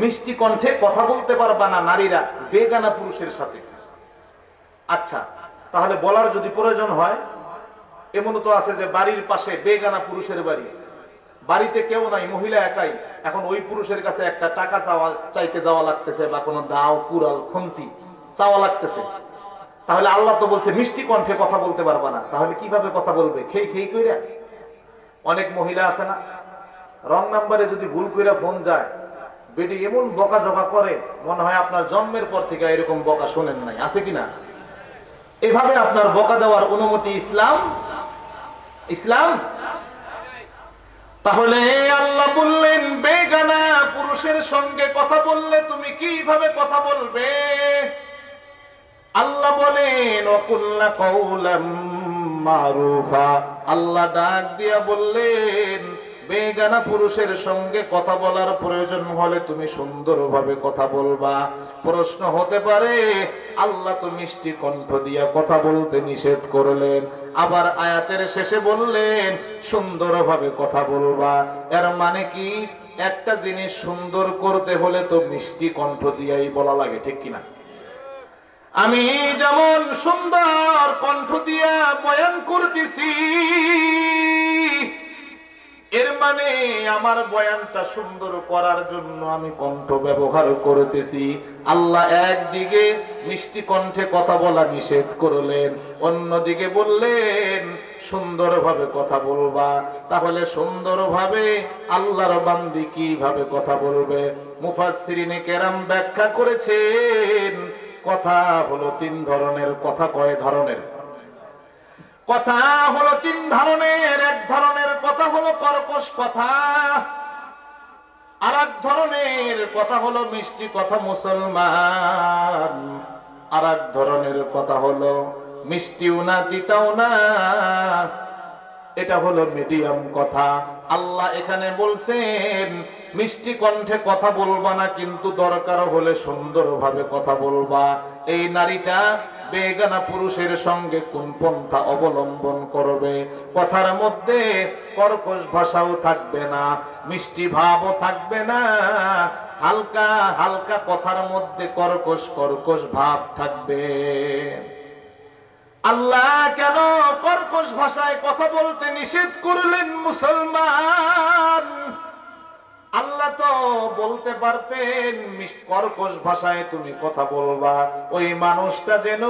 মিষ্টি কণ্ঠে কথা বলতে পারবা না নারীরা বেগানা পুরুষের সাথে। আচ্ছা, তাহলে বলার যদি প্রয়োজন হয়, এমনও তো আছে যে বাড়ির পাশে বেগানা পুরুষের বাড়ি, বাড়িতে কেউ নাই, মহিলা একাই, এখন ওই পুরুষের কাছে একটা টাকা চাইতে যাওয়া লাগতেছে, বা কোনো দাও কুড়াল খুন্তি চাওয়া লাগতেছে। তাহলে আল্লাহ তো বলছে মিষ্টি কণ্ঠে কথা বলতে পারবা না, তাহলে কিভাবে কথা বলবে? খেই খেই কইরা। অনেক মহিলা আছে না, রং নাম্বারে যদি ভুল কইরা ফোন যায়, বেটি এমন বকাঝকা করে মনে হয় আপনার জন্মের পর থেকে এরকম বকা শোনেন নাই, আছে কিনা? এভাবে আপনার বকা দেওয়ার অনুমতি ইসলাম? তাহলে আল্লাহ বললেন বেগানা পুরুষের সঙ্গে কথা বললে তুমি কিভাবে কথা বলবে? আল্লাহ বলেন ওয়াকুল্লা কাওলাম মারুফা। আল্লাহ ডাক দিয়া বললেন বেগানা পুরুষের সঙ্গে কথা বলার প্রয়োজন হলে তুমি সুন্দরভাবে কথা বলবা। প্রশ্ন হতে পারে আল্লাহ তো মিষ্টি কণ্ঠ দিয়া কথা বলতে নিষেধ করলেন, আবার আয়াতের শেষে বললেন সুন্দরভাবে কথা বলবা। এর মানে কি একটা জিনিস সুন্দর করতে হলে তো মিষ্টি কণ্ঠ দিয়াই বলা লাগে, ঠিক কিনা? আমি যেমন সুন্দর কণ্ঠ দিয়া বয়ান করতেছি, এর মানে আমার বয়ানটা সুন্দর করার জন্য আমি কণ্ঠ ব্যবহার করতেছি। আল্লাহ একদিকে মিষ্টি কণ্ঠে কথা বলা নিষেধ করলেন, অন্যদিকে বললেন সুন্দরভাবে কথা বলবা। তাহলে সুন্দরভাবে আল্লাহর বান্দি কিভাবে কথা বলবে? মুফাসসিরিনে কেরাম ব্যাখ্যা করেছেন কথা হলো তিন ধরনের। কথা কয় ধরনের? কথা হলো তিন ধরনের। এক ধরনের কথা হলো কর্কশ কথা, আর এক ধরনের কথা হলো মিষ্টি কথা মুসলমান, আর এক ধরনের কথা হলো মিষ্টিও না তিতাও না, এটা হলো মিডিয়াম কথা। আল্লাহ এখানে বলছেন মিষ্টি কণ্ঠে কথা বলবা না, কিন্তু দরকার হলে সুন্দরভাবে কথা বলবা। এই নারীটা বেগানা পুরুষের সঙ্গে কোন পন্থা অবলম্বন করবে? কথার মধ্যে কর্কশ ভাষাও থাকবে না, মিষ্টি ভাবও থাকবে না, হালকা হালকা কথার মধ্যে কর্কশ কর্কশ ভাব থাকবে। আল্লাহ কেন কর্কশ ভাষায় কথা বলতে নিষেধ করলেন মুসলমান? আল্লাহ তো বলতে পারতেন কর্কশ ভাষায় তুমি কথা বলবা, ওই মানুষটা যেন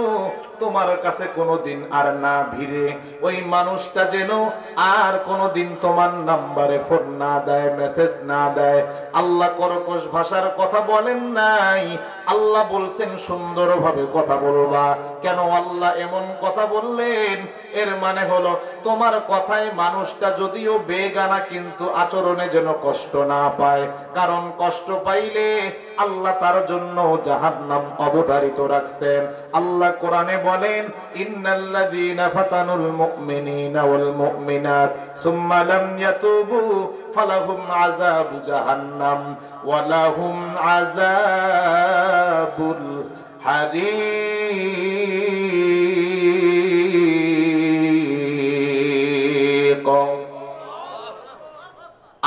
তোমার কাছে কোনোদিন আর না ভিড়ে, ওই মানুষটা যেন আর কোনোদিন তোমার নাম্বারে ফোন না দেয়, মেসেজ না দেয়। আল্লাহ কর্কশ ভাষার কথা বলেন নাই, আল্লাহ বলছেন সুন্দরভাবে কথা বলবা। কেন আল্লাহ এমন কথা বললেন? এর মানে হলো তোমার কথায় মানুষটা যদিও বেগানা, কিন্তু আচরণে যেন কষ্ট না পায়, কারণ কষ্ট পাইলে আল্লাহ তার জন্য জাহান্নাম অবধারিত রাখছেন। আল্লাহ কোরআনে বলেন ইন্নাল্লাযীনা ফাতানুল মুমিনিনা ওয়াল মুমিনাত সুম্মা লাম ইয়াতুবু ফালাহুম আযাবু জাহান্নাম ওয়া লাহুম আযাবুল হারিক।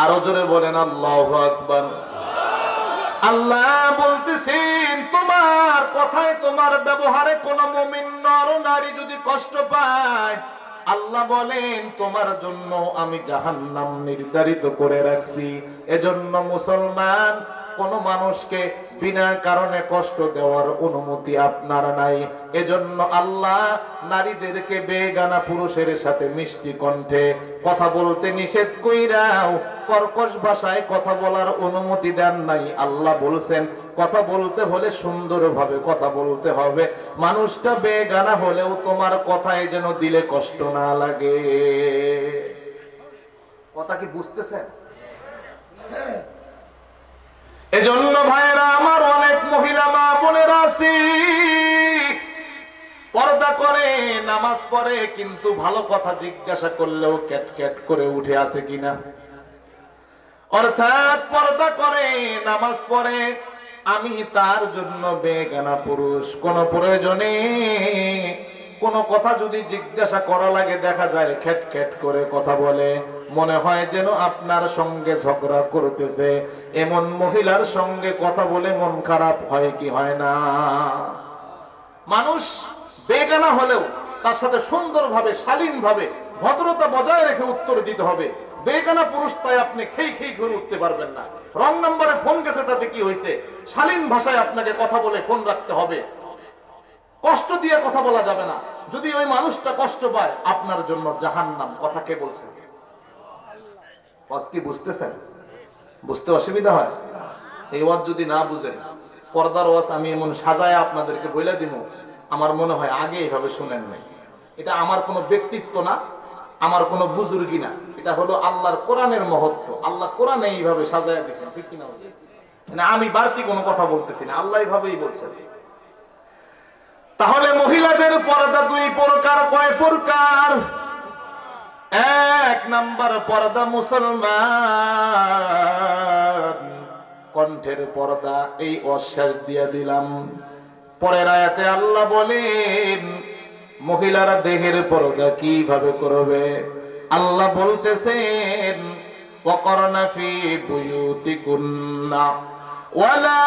আরো জোরে বলেন আল্লাহু আকবার। আল্লাহ বলতেছেন তোমার কথায় তোমার ব্যবহারে কোন মুমিন নর নারী যদি কষ্ট পায়, আল্লাহ বলেন তোমার জন্য আমি জাহান্নাম নির্ধারিত করে রাখছি। এজন্য মুসলমান কোন মানুষকে বিনা কারণে কষ্ট দেওয়ার অনুমতি আপনার নাই। এজন্য আল্লাহ নারীদেরকে বেগানা পুরুষের সাথে মিষ্টি কণ্ঠে কথা বলতে নিষেধ কইরাও কর্কশ ভাষায় কথা বলার অনুমতি দেন নাই। আল্লাহ বলছেন কথা বলতে হলে সুন্দরভাবে কথা বলতে হবে, মানুষটা বেগানা হলেও তোমার কথায় যেন দিলে কষ্ট না লাগে। কথা কি বুঝতেছেন? এজন্য ভাইরা আমার, অনেক মহিলা মা বোনেরা আছে পর্দা করে, নামাজ পড়ে, কিন্তু ভালো কথা জিজ্ঞাসা করলেও ক্যাট ক্যাট করে উঠে আসে কিনা। অর্থাৎ পর্দা করে, নামাজ পড়ে, আমি তার জন্য বেগানা পুরুষ। কোন প্রয়োজনে কোন কথা যদি জিজ্ঞাসা করা লাগে দেখা যায় খেট খেট করে কথা বলে। মনে হয় যেন আপনার সঙ্গে ঝগড়া করতেছে। এমন মহিলার সঙ্গে কথা বলে মন খারাপ হয় কি হয় না? মানুষ বেগানা হলেও তার সাথে সুন্দরভাবে শালীনভাবে ভদ্রতা বজায় রেখে উত্তর দিতে হবে। বেগানা পুরুষ তাই আপনি খেই খেই করে উঠতে পারবেন না। রং নম্বরে ফোন গেছে, তাতে কি হয়েছে? শালীন ভাষায় আপনাকে কথা বলে ফোন রাখতে হবে। কষ্ট দিয়ে কথা বলা যাবে না। যদি ওই মানুষটা কষ্ট পায়, আপনার জন্য জাহান্নাম। কথা কে বলছেন? কি বুঝতেছেন? বুঝতে অসুবিধা হয়? এই ওয়াজ যদি না বুঝেন, পর্দার ওয়াজ আমি এমন সাজায় আপনাদেরকে বলে দিব, আমার মনে হয় আগে এইভাবে শুনেন নাই। এটা আমার কোনো ব্যক্তিত্ব না, আমার কোনো বুজুর্গি না, এটা হলো আল্লাহর কোরআনের মহত্ব। আল্লাহ কোরআনে এইভাবে সাজায় দিয়েছেন, ঠিক কিনা? মানে আমি বাড়তি কোনো কথা বলতেছি না, আল্লাহ এইভাবেই বলছেন। তাহলে মহিলাদের পর্দা দুই প্রকার। কয় প্রকার? এক নাম্বার পর্দা মুসলমান, কণ্ঠের পর্দা। এই অশ্বাস দিয়ে দিলাম। পরের আয়াতে আল্লাহ বলেন মহিলারা দেহের পর্দা কিভাবে করবে। আল্লাহ বলতেছেন ওয়াকরনা ফি বুয়ুতিকুন্না ওয়ালা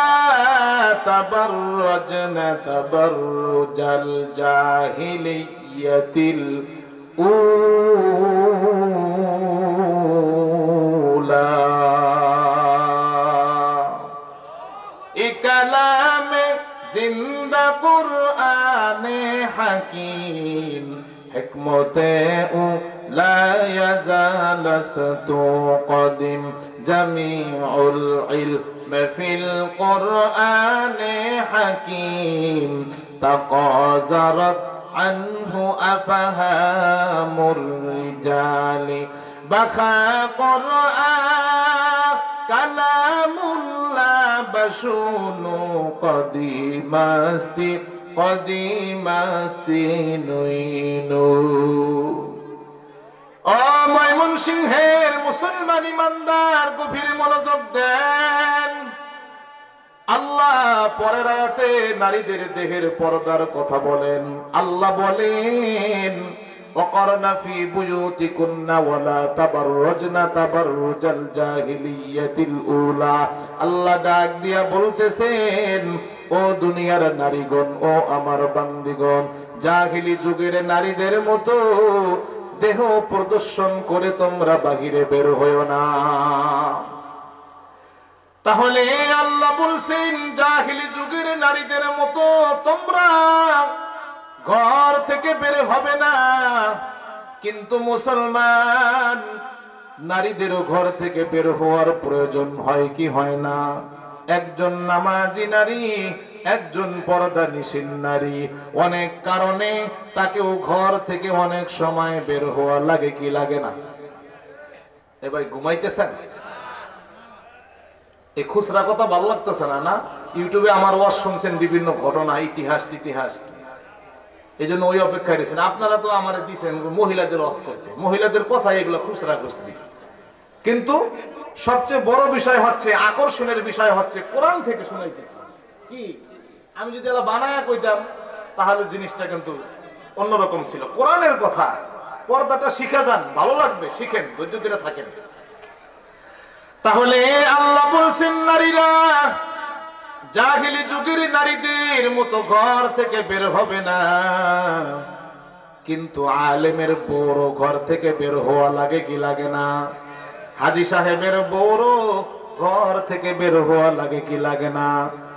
তাবাররাজনা তাবাররুজাল জাহিলিয়াতিল উলা। এ কালামে জিন্দা কুরআনে হাকিম হিকমতে লা ইয়াজালাসতু কদিম জামিউল ইলম ফিল কুরআনে হাকিম তাকাযারাত আনহু আফহামুর রিজালি বাখা কুরআন কালামুল্লাহ বাশুনু কদিমাস্তি কদিমাস্তি নুইনু। ও ময়মনসিংহের মুসলমান ইমানদার, গভীর মনোযোগ দেন। আল্লাহ পরের আয়াতে নারীদের দেহের পর্দার কথা বলেন। আল্লাহ বলেন ওয়াকরনা ফি বুয়ুতিকুন্না ওয়ালা তাবাররাজনা তাবাররুজাল জাহিলিয়াতিল উলা। আল্লাহ ডাক দিয়া বলতেছেন ও দুনিয়ার নারীগণ, ও আমার বান্দীগণ, জাহিলি যুগের নারীদের মতো দেহ প্রদর্শন করে তোমরা বাহিরে বের হইও না। তাহলে আল্লাহ বলছেন জাহিলি যুগের নারীদের মতো তোমরা ঘর থেকে বের হবে না। কিন্তু মুসলমান নারীদেরও ঘর থেকে বের হওয়ার প্রয়োজন হয় কি হয় না? একজন নামাজি নারী, একজন পর্দানিশীন নারী, অনেক কারণে তাকেও ঘর থেকে অনেক সময় বের হওয়া লাগে কি লাগে না? এ ভাই ঘুমাইতেছেন? এই খুচরা কথা ভালো লাগতেছে না? না, ইউটিউবে আমার ওয়াজ শুনছেন বিভিন্ন ঘটনা, ইতিহাস ইতিহাস, এই জন্য ওই অপেক্ষায় রয়েছেন। আপনারা তো আমার দিচ্ছেন মহিলাদের ওয়াজ করতে, মহিলাদের কথা এগুলো খুচরা খুচরি। কিন্তু সবচেয়ে বড় বিষয় হচ্ছে, আকর্ষণের বিষয় হচ্ছে কোরআন থেকে শুনাইতেছি। কি আমি যদি এলা বানায়া কইতাম তাহলে জিনিসটা কিন্তু অন্যরকম ছিল। কোরআনের কথা, পর্দাটা শিখে যান, ভালো লাগবে, শিখেন, ধৈর্য ধরে থাকেন। তাহলে আল্লাহ বলছেন নারীরা জাহিলি যুগের নারীদের মতো ঘর থেকে বের হবে না। কিন্তু আলেমের বড় ঘর থেকে বের হওয়া লাগে কি লাগে না? হাজী সাহেবের বড় ঘর থেকে বের হওয়া লাগে কি লাগে না?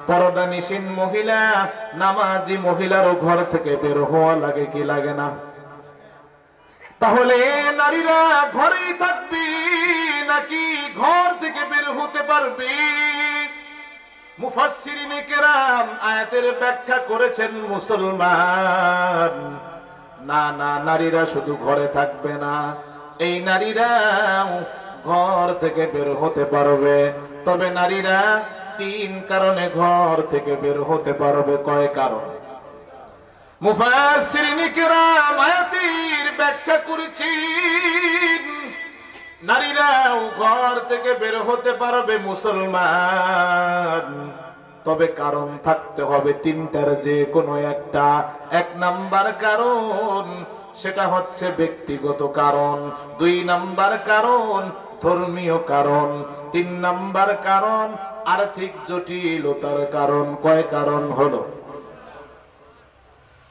পর্দানিশীন মহিলা, নামাজি মহিলারও ঘর থেকে বের হওয়া লাগে কি লাগে না? তাহলে নারীরা ঘরেই থাকবে নাকি ঘর থেকে বের হতে পারবে? মুফাসসিরিনে কেরাম আয়াতের ব্যাখ্যা করেছেন মুসলমান না না, নারীরা শুধু ঘরে থাকবে না, এই নারীরা ঘর থেকে বের হতে পারবে। তবে নারীরা তিন কারণে ঘর থেকে বের হতে পারবে। কয় কারণে? মুফাসসিরিনে কেরাম আয়াতের ব্যাখ্যা করেছেন নারীরাও ঘর থেকে বের হতে পারবে মুসলমান, তবে কারণ থাকতে হবে তিনটার যে কোনো একটা। এক নাম্বার কারণ সেটা হচ্ছে ব্যক্তিগত কারণ, দুই নাম্বার কারণ ধর্মীয় কারণ, তিন নাম্বার কারণ আর্থিক জটিলতার কারণ। কয় কারণ হলো?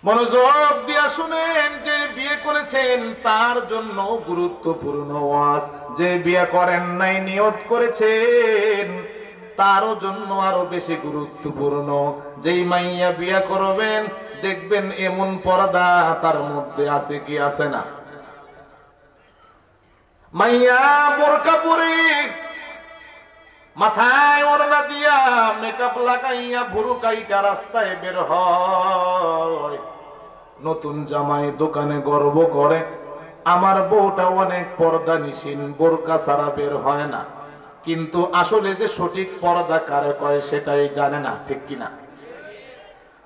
মনোযোগ দিয়া শুনেন, যে বিয়ে করেছেন তার জন্য গুরুত্বপূর্ণ ওয়াজ, যে বিয়ে করেন নাই নিয়ত করেছেন তারও জন্য আরো বেশি গুরুত্বপূর্ণ। যেই মাইয়া বিয়ে করবেন দেখবেন এমন পর্দা তার মধ্যে আছে কি আছে না? মাইয়া বোরকা পরে মাথায় ওড়না দিয়া মেকআপ লাগাইয়া ভুরু কাইটা রাস্তায় বের হয়, নতুন জামাই দোকানে গর্ব করে আমার বউটা অনেক পর্দা নিশীন, বোরকা ছাড়া বের হয় না। কিন্তু আসলে যে সঠিক পর্দা কারে কয় সেটাই জানে না, ঠিক কিনা?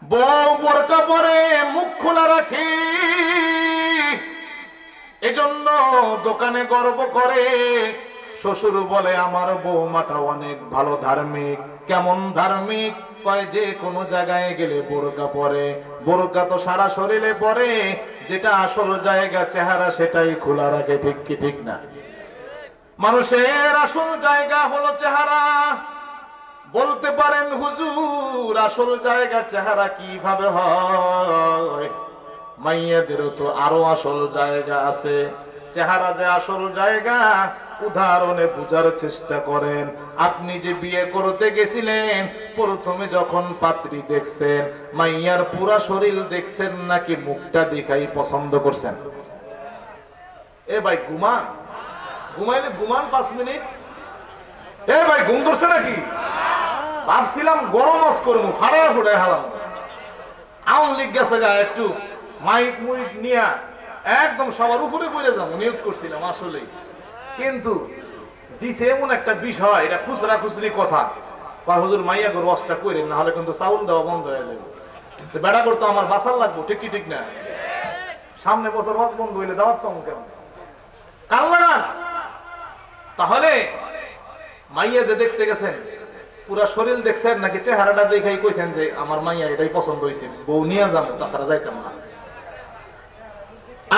বউ বোরকা পরে মুখ খোলা রাখে, এজন্য দোকানে গর্ব করে। শ্বশুর বলে আমার বৌমাটা অনেক ভালো ধার্মিক। কেমন ধার্মিক? কয় যে কোনো জায়গায় গেলে বোরকা পরে। বোরকা তো সারা শরীরে পরে, যেটা আসল জায়গা চেহারা সেটাই খোলা রাখে, ঠিক কি ঠিক না? মানুষের আসল জায়গা হলো চেহারা। বলতে পারেন হুজুর আসল জায়গা চেহারা কিভাবে হয়? মাইয়াদেরও তো আরো আসল জায়গা আছে। চেহারা যে আসল জায়গা উদাহরণে বুঝার চেষ্টা করেন। আপনি যে বিয়ে করতে গেছিলেন, প্রথমে যখন পাত্রী দেখছেন মাইয়ার পুরা শরীর দেখছেন নাকি মুখটা দেখাই পছন্দ করছেন? এ ভাই ঘুমান, ঘুমাইলে ঘুমান 5 মিনিট। এ ভাই ঘুম ধরছে নাকি? ভাবছিলাম গরম মাস করবো, ফাড়ায় ফুটায় হালাম। আওয়ামী লীগ গেছে গা, একটু মাইক মুইক নিয়া একদম সবার উপরে পড়ে যাবো নিয়ত করছিলাম আসলে। কিন্তু দিছে এমন একটা বিষয়, এটা খুচরা খুচরি কথা। হুজুর মাইয়া গো রসটা করেন, না হলে কিন্তু চাউল দেওয়া বন্ধ হয়ে যাবে। বেড়া করতো আমার বাসার লাগবো, ঠিক কি ঠিক না? সামনে বছর রস বন্ধ হইলে দাওয়াত পাবো কেন? কাল লাগান। তাহলে মাইয়া যে দেখতে গেছেন পুরা শরীর দেখছেন নাকি চেহারাটা দেখাই কইছেন যে আমার মাইয়া এটাই পছন্দ হয়েছে, বউ নিয়ে যাবো, তাছাড়া যাইতাম না?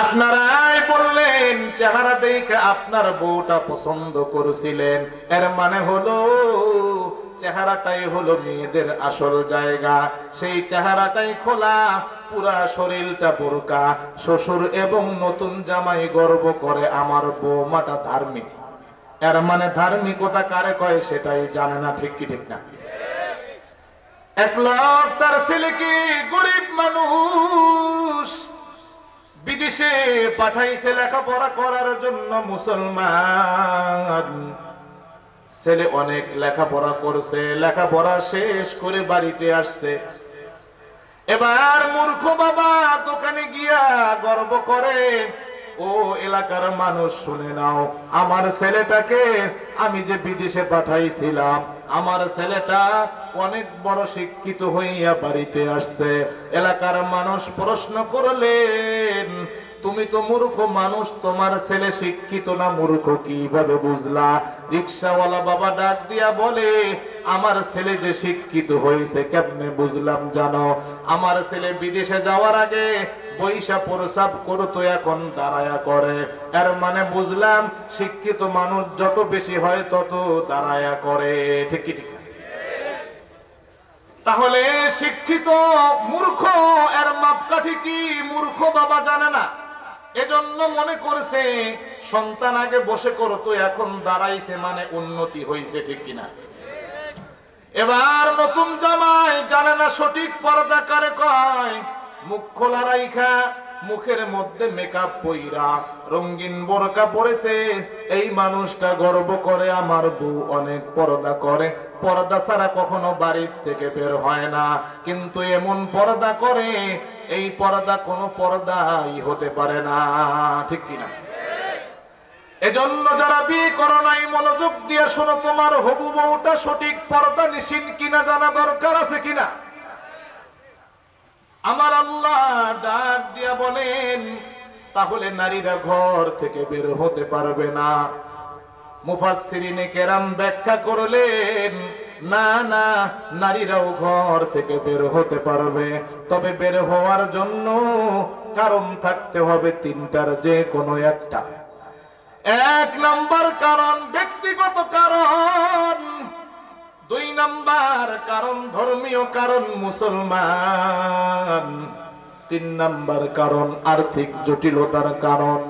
আপনারাই বললেন চেহারা দেখে আপনার বউটা পছন্দ করেছিলেন, এর মানে হলো চেহারাটাই হলো মেয়েদের আসল জায়গা। সেই চেহারাটাই খোলা, পুরা শরীরটা বোরকা। শ্বশুর এবং নতুন জামাই গর্ব করে আমার বৌমাটা ধার্মিক। এর মানে ধার্মিকতা কারে কয় সেটাই জানে না, ঠিক কি ঠিক না? এক লোক তার ছেলেকে, গরিব মানুষ, বিদেশে পাঠাইছে লেখাপড়া করার জন্য। মুসলমান ছেলে অনেক লেখাপড়া করছে, লেখাপড়া শেষ করে বাড়িতে আসছে। এবার মূর্খ বাবা দোকানে গিয়া গর্ব করে, ও এলাকার মানুষ শুনে নাও, আমার ছেলেটাকে আমি যে বিদেশে পাঠাইছিলাম, আমার ছেলেটা অনেক বড় শিক্ষিত হইয়া বাড়িতে আসছে। এলাকার মানুষ প্রশ্ন করলেন, তুমি তো মূর্খ মানুষ, তোমার ছেলে শিক্ষিত না মূর্খ কিভাবে বুঝলা? রিকশাওয়ালা বাবা ডাক দিয়া বলে, আমার ছেলে যে শিক্ষিত হয়েছে কেমনে বুঝলাম জানো? আমার ছেলে বিদেশে যাওয়ার আগে বৈশা প্রসাব করতো, এখন দাঁড়ায়া করে। এর মানে বুঝলাম শিক্ষিত মানুষ যত বেশি হয় তত দাঁড়ায়া করে, ঠিক কি ঠিক? তাহলে শিক্ষিত মূর্খ এর মাপকাঠি কি মূর্খ বাবা জানে না? এজন্য মনে করছে সন্তান আগে বসে করতো, এখন দাঁড়াইছে মানে উন্নতি হয়েছে, ঠিক কিনা? এবার নতুন জামাই জানে না সঠিক পর্দা কারে কয়। মুখ খোলা রাইখা, মুখের মধ্যে মেকআপ পইরা রঙিন বোরকা পরেছে। এই মানুষটা গর্ব করে আমার বউ অনেক পর্দা করে, পর্দা ছাড়া কখনো বাড়ির থেকে বের হয় না। কিন্তু এমন পর্দা করে, এই পর্দা কোনো পর্দাই হতে পারে না, ঠিক কিনা? এজন্য যারা বিয়ে করো নাই মনোযোগ দিয়ে শোনো, তোমার হবু বউটা সঠিক পর্দা নিশীন কিনা জানা দরকার আছে কিনা? আমার আল্লাহ ডাক দিয়া বলেন, তাহলে নারীরা ঘর থেকে বের হতে পারবে না। মুফাসসিরিনে কেরাম ব্যাখ্যা করলেন, না না, নারীরাও ঘর থেকে বের হতে পারবে, তবে বের হওয়ার জন্য কারণ থাকতে হবে তিনটার যে কোনো একটা। এক নাম্বার কারণ ব্যক্তিগত কারণ, দুই নাম্বার কারণ ধর্মীয় কারণ মুসলমান, তিন নাম্বার কারণ আর্থিক জটিলতার কারণ।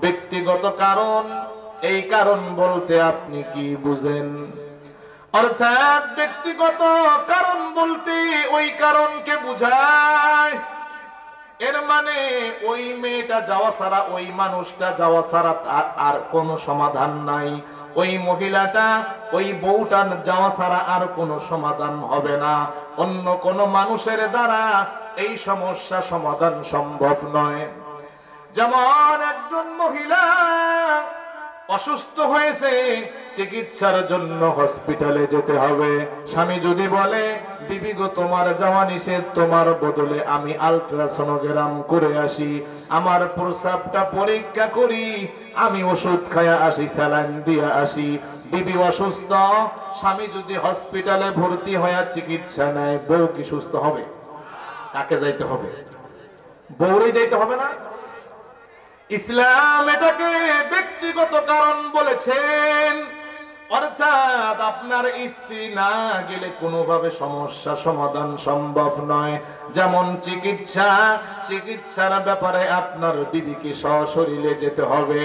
ব্যক্তিগত কারণ, এই কারণ বলতে আপনি কি বুঝেন? অর্থাৎ ব্যক্তিগত কারণ বলতে ওই কারণকে বুঝায়, এর মানে ওই মেয়েটা যাওয়া ছাড়া, ওই মানুষটা যাওয়া ছাড়া আর কোনো সমাধান নাই, ওই মহিলাটা, ওই বউটা যাওয়া ছাড়া আর কোনো সমাধান হবে না, অন্য কোনো মানুষের দ্বারা এই সমস্যা সমাধান সম্ভব নয়। যেমন একজন মহিলা অসুস্থ হয়েছে, চিকিৎসার জন্য হসপিটালে যেতে হবে, স্বামী যদি বলে বিবি গো তোমার যাওয়া নিষেধ, তোমার বদলে আমি আলট্রাসোনোগ্রাম করে আসি, আমার প্রস্রাবটা পরীক্ষা করি, আমি ওষুধ খায়া আসি, স্যালাইন দিয়ে আসি, বিবি অসুস্থ, স্বামী যদি হসপিটালে ভর্তি হয়ে চিকিৎসা নেয়, বউ কি সুস্থ হবে? কাকে যাইতে হবে? বউরে যাইতে হবে না? ইসলাম এটাকে ব্যক্তিগত কারণ বলেছেন, অর্থাৎ আপনার স্ত্রী না গেলে কোনোভাবে সমস্যা সমাধান সম্ভব নয়। যেমন চিকিৎসার ব্যাপারে আপনার বিবিকে সশরীরে যেতে হবে।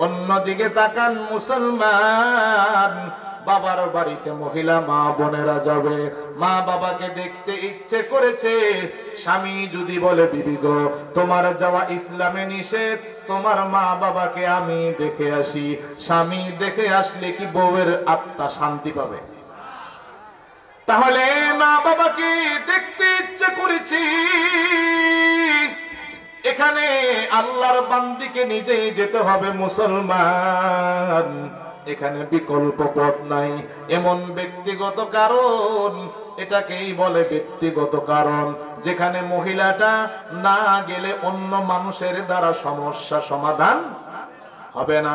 অন্যদিকে তাকান মুসলমান, বাবার বাড়িতে মহিলা মা বোনেরা যাবে, মা বাবাকে দেখতে ইচ্ছে করেছে, স্বামী যদি বলে বিবি গো তোমার যাওয়া ইসলামে নিষেধ, তোমার মা বাবাকে আমি দেখে আসি, স্বামী দেখে আসলে কি বউয়ের আত্মা শান্তি পাবে? তাহলে মা বাবাকে দেখতে ইচ্ছে করেছি, এখানে আল্লাহর বান্দিকে নিজেই যেতে হবে মুসলমান, এখানে বিকল্প পথ নাই। এমন ব্যক্তিগত কারণ, এটাকেই বলে ব্যক্তিগত কারণ, যেখানে মহিলাটা না গেলে অন্য মানুষের দ্বারা সমস্যা সমাধান হবে না।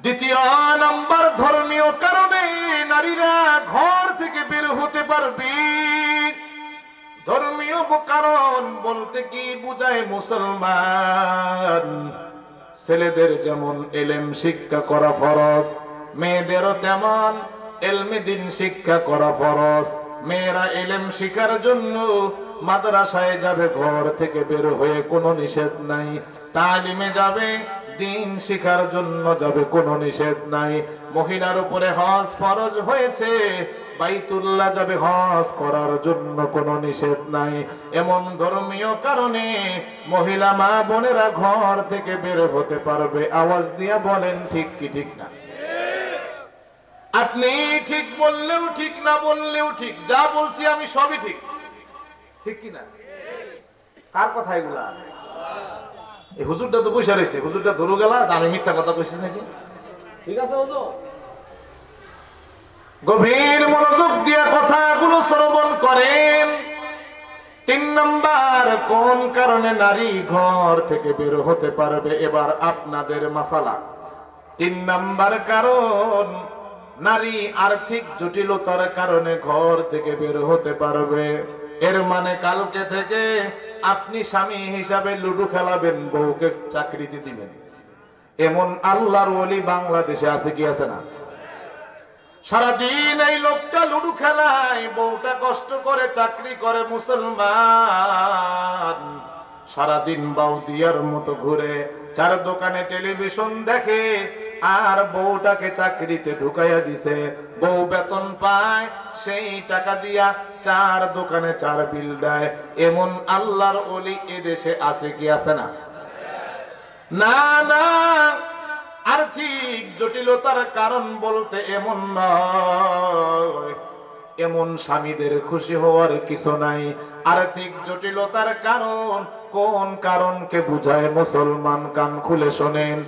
দ্বিতীয় নাম্বার ধর্মীয় কারণে নারীরা ঘর থেকে বের হতে পারবে। ধর্মীয় কারণ বলতে কি বুঝায় মুসলমান? ছেলেদের যেমন এলেম শিক্ষা করা ফরজ, মেয়েদেরও তেমন এলমে দিন শিক্ষা করা ফরজ। মেয়েরা এলেম শিখার জন্য মাদ্রাসায় যাবে, ঘর থেকে বের হয়ে কোনো নিষেধ নাই। তালিমে যাবে, দিন শিখার জন্য যাবে, কোনো নিষেধ নাই। মহিলার উপরে হজ ফরজ হয়েছে, বাইতুল্লাহ যাবে হজ করার জন্য কোনো নিষেধ নাই। এমন ধর্মীয় কারণে মহিলা মা বোনেরা ঘর থেকে বের হতে পারবে। আওয়াজ দিয়া বলেন ঠিক কি ঠিক না? আপনি ঠিক বললেও ঠিক, না বললেও ঠিক, যা বলছি আমি সবই ঠিক, ঠিক কি না? কার কথা এগুলা? এই হুজুরটা তো বসে রয়েছে, হুজুরটা ধরু গেলা, আমি মিথ্যা কথা কইছি নাকি? ঠিক আছে হুজুর, গভীর মনোযোগ দিয়ে কথাগুলো শ্রবণ করেন। তিন নাম্বার কোন কারণে নারী ঘর থেকে বের হতে পারবে? এবার আপনাদের মাসালা। তিন নাম্বার কারণ, নারী আর্থিক জটিলতার কারণে ঘর থেকে বের হতে পারবে। এর মানে কালকে থেকে আপনি স্বামী হিসাবে লুডু খেলাবেন, বউকে চাকরিতে দিবেন। এমন আল্লাহর ওলি বাংলাদেশে আছে কি আছে না? সারাদিন এই লোকটা লুডু খেলায়, বউটা কষ্ট করে চাকরি করে মুসলমান, সারাদিন বাউদিয়ার মতো ঘুরে, চার দোকানে টেলিভিশন দেখে, আর বউটাকে চাকরিতে ঢুকাইয়া দিছে। বউ বেতন পায়, সেই টাকা দিয়া চার দোকানে চার বিল দেয়। এমন আল্লাহর ওলি এদেশে আছে কি আছে না? না না, আর্থিক জটিলতার কারণ বলতে এমন নয়। এমন স্বামীদের খুশি হওয়ার কিছু নাই। আর্থিক জটিলতার কারণ কোন কারণকে বুঝায় মুসলমান? কান খুলে শোনেন।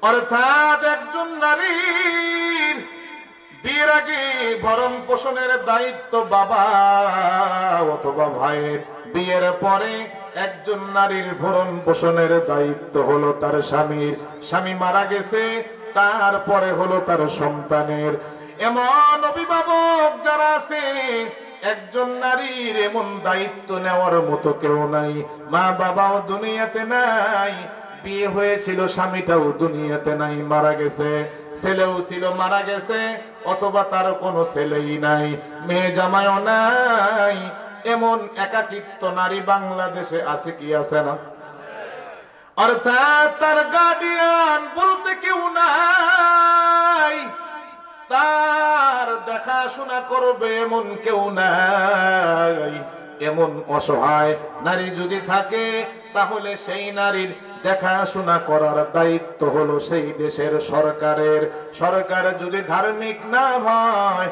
অর্থাৎ একজন নারীর বিয়ের আগে ভরণ পোষণের দায়িত্ব বাবা অথবা ভাইয়ের, বিয়ের পরে একজন নারীর ভরণ পোষণের দায়িত্ব হলো তার স্বামীর। স্বামী মারা গেছে, তারপরে হলো তার সন্তানের। এমন অভিভাবক যারা আছে, একজন নারীর এমন দায়িত্ব নেওয়ার মতো কেউ নাই। মা বাবাও দুনিয়াতে নাই, বিয়ে হয়েছিল স্বামীটাও দুনিয়াতে নাই, মারা গেছে। ছেলেও ছিল, মারা গেছে, অথবা তার কোনো ছেলেই নাই, মেয়ে জামাইও নাই। এমন একাকিত্ব নারী বাংলাদেশে আছে কি আছে না? অর্থাৎ তার গার্ডিয়ান বলতে কেউ নাই, তার দেখাশোনা করবে এমন কেউ নাই। এমন অসহায় নারী যদি থাকে, তাহলে সেই নারীর দেখাশোনা করার দায়িত্ব হলো সেই দেশের সরকারের। সরকার যদি ধার্মিক না হয়,